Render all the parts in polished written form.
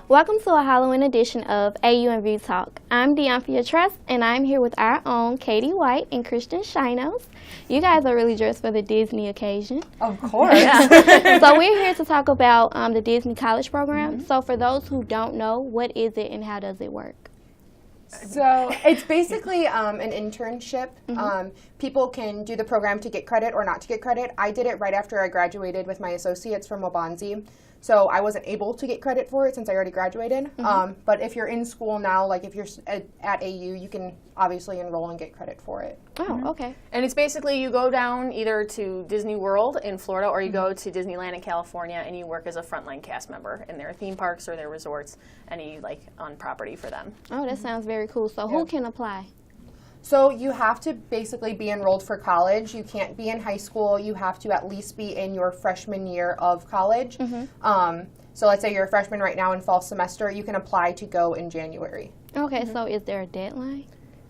Welcome to a Halloween edition of AUMV Talk. I'm Deonphia Trust, and I'm here with our own Katie White and Christian Shinos. You guys are really dressed for the Disney occasion. Of course. So we're here to talk about the Disney College Program. So for those who don't know, what is it and how does it work? So it's basically an internship. People can do the program to get credit or not to get credit. I did it right after I graduated with my associates from Waubonsie. So I wasn't able to get credit for it since I already graduated. But if you're in school now, like if you're at AU, you can obviously enroll and get credit for it. Oh, okay. And it's basically you go down either to Disney World in Florida or you go to Disneyland in California and you work as a frontline cast member in their theme parks or their resorts, any like on property for them. Oh, that sounds very cool. So who can apply? So you have to basically be enrolled for college. You can't be in high school. You have to at least be in your freshman year of college. So let's say you're a freshman right now in fall semester. You can apply to go in January. Okay, so is there a deadline?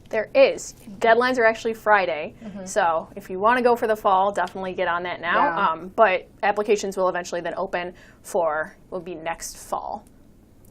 There is. Deadlines are actually Friday. So if you want to go for the fall, definitely get on that now. Yeah. But applications will eventually then open will be next fall.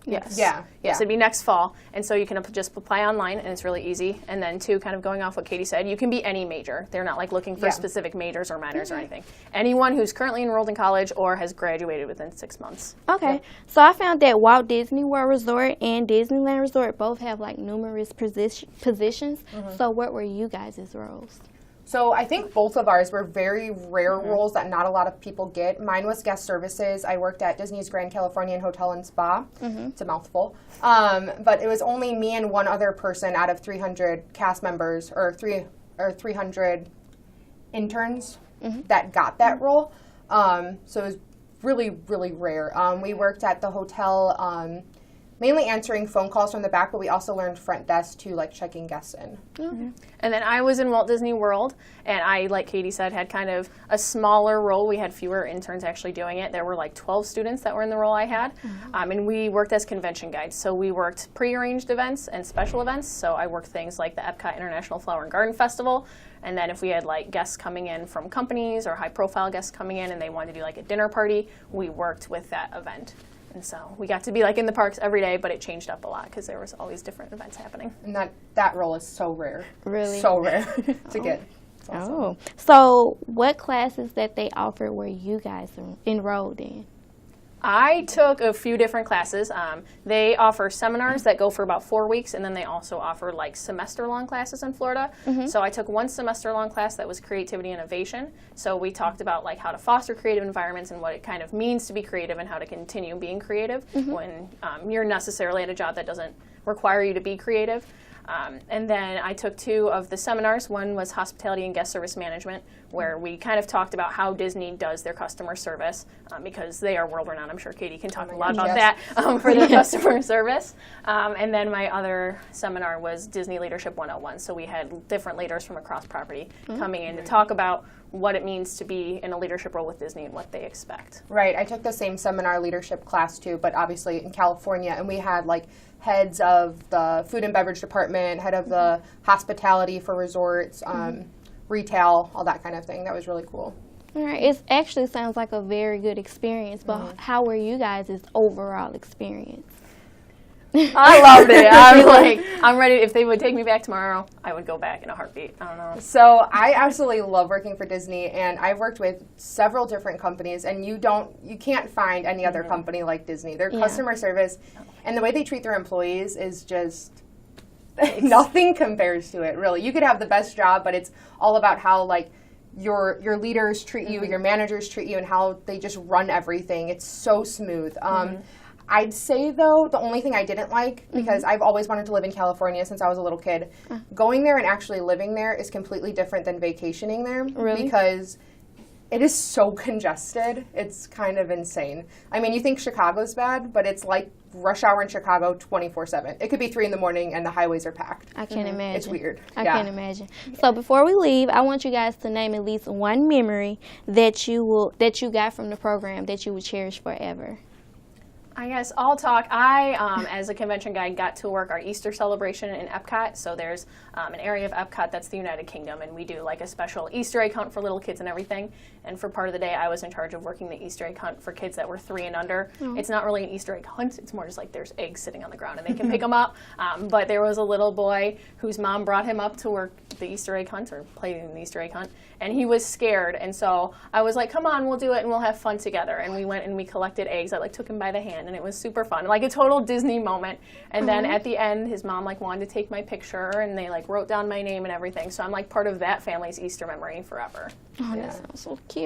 Yes. Yeah. Yes, it'd be next fall. And so you can just apply online, and it's really easy. And then, too, kind of going off what Katie said, you can be any major. They're not, like, looking for specific majors or minors or anything. Anyone who's currently enrolled in college or has graduated within 6 months. Okay. So I found that Walt Disney World Resort and Disneyland Resort both have, like, numerous positions. So what were you guys' roles? So I think both of ours were very rare roles that not a lot of people get. Mine was guest services. I worked at Disney's Grand Californian Hotel and Spa. It's a mouthful. But it was only me and one other person out of 300 cast members or 300 interns that got that role. So it was really, really rare. We worked at the hotel mainly answering phone calls from the back, but we also learned front desk to like checking guests in. And then I was in Walt Disney World, and I, like Katie said, had kind of a smaller role. We had fewer interns actually doing it. There were like 12 students that were in the role I had, and we worked as convention guides. So we worked pre-arranged events and special events. So I worked things like the Epcot International Flower and Garden Festival, and then if we had like guests coming in from companies or high-profile guests coming in and they wanted to do like a dinner party, we worked with that event. And so we got to be like in the parks every day, but it changed up a lot because there was always different events happening. And that role is so rare. Really? So rare to get. It's awesome. Oh. So what classes that they offered were you guys enrolled in? I took a few different classes. They offer seminars that go for about 4 weeks, and then they also offer like semester-long classes in Florida. So I took one semester-long class that was creativity and innovation. So we talked about like how to foster creative environments and what it kind of means to be creative and how to continue being creative when you're necessarily at a job that doesn't require you to be creative. And then I took 2 of the seminars. One was hospitality and guest service management, where we kind of talked about how Disney does their customer service because they are world renowned. I'm sure Katie can talk a lot about that for their customer service. And then my other seminar was Disney Leadership 101. So we had different leaders from across property coming in to talk about what it means to be in a leadership role with Disney and what they expect. Right. I took the same seminar leadership class too, but obviously in California, and we had like heads of the food and beverage department, head of the hospitality for resorts, retail, all that kind of thing. That was really cool. All right. It actually sounds like a very good experience, but how were you guys' overall experience? I loved it. I'm ready. If they would take me back tomorrow, I would go back in a heartbeat. I don't know. So I absolutely love working for Disney, and I've worked with several different companies, and you can't find any other company like Disney. Their customer service and the way they treat their employees is just nothing compares to it, really. You could have the best job, but it's all about how like your leaders treat you, your managers treat you, and how they just run everything. It's so smooth. I'd say, though, the only thing I didn't like, because I've always wanted to live in California since I was a little kid, going there and actually living there is completely different than vacationing there. Really? Because it is so congested. It's kind of insane. I mean, you think Chicago's bad, but it's like rush hour in Chicago 24/7. It could be 3 in the morning and the highways are packed. I can't imagine. It's weird. I can't imagine. So before we leave, I want you guys to name at least one memory that you got from the program that you would cherish forever. I guess I'll talk. I, as a convention guide, got to work our Easter celebration in Epcot. So there's an area of Epcot that's the United Kingdom, and we do like a special Easter egg hunt for little kids and everything. And for part of the day, I was in charge of working the Easter egg hunt for kids that were 3 and under. It's not really an Easter egg hunt. It's more just like there's eggs sitting on the ground, and they can pick them up. But there was a little boy whose mom brought him up to work the Easter egg hunt, or play in the Easter egg hunt, and he was scared. And so I was like, come on, we'll do it, and we'll have fun together. And we went and we collected eggs. I like took him by the hand, and it was super fun, like a total Disney moment. And then at the end, his mom like wanted to take my picture, and they like wrote down my name and everything. So I'm like part of that family's Easter memory forever. Oh, that sounds so cute.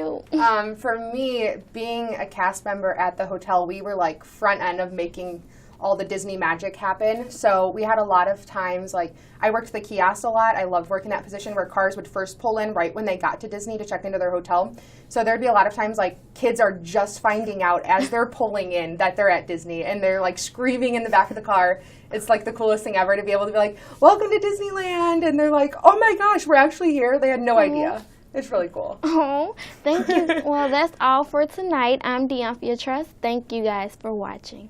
For me, being a cast member at the hotel, we were like front end of making all the Disney magic happen. So we had a lot of times, like I worked the kiosk a lot. I loved working that position where cars would first pull in right when they got to Disney to check into their hotel. So there'd be a lot of times like kids are just finding out as they're pulling in that they're at Disney, and they're like screaming in the back of the car. It's like the coolest thing ever to be able to be like, welcome to Disneyland. And they're like, oh my gosh, we're actually here. They had no idea. It's really cool. Oh, thank you. Well, that's all for tonight. I'm Deanthea Trust. Thank you guys for watching.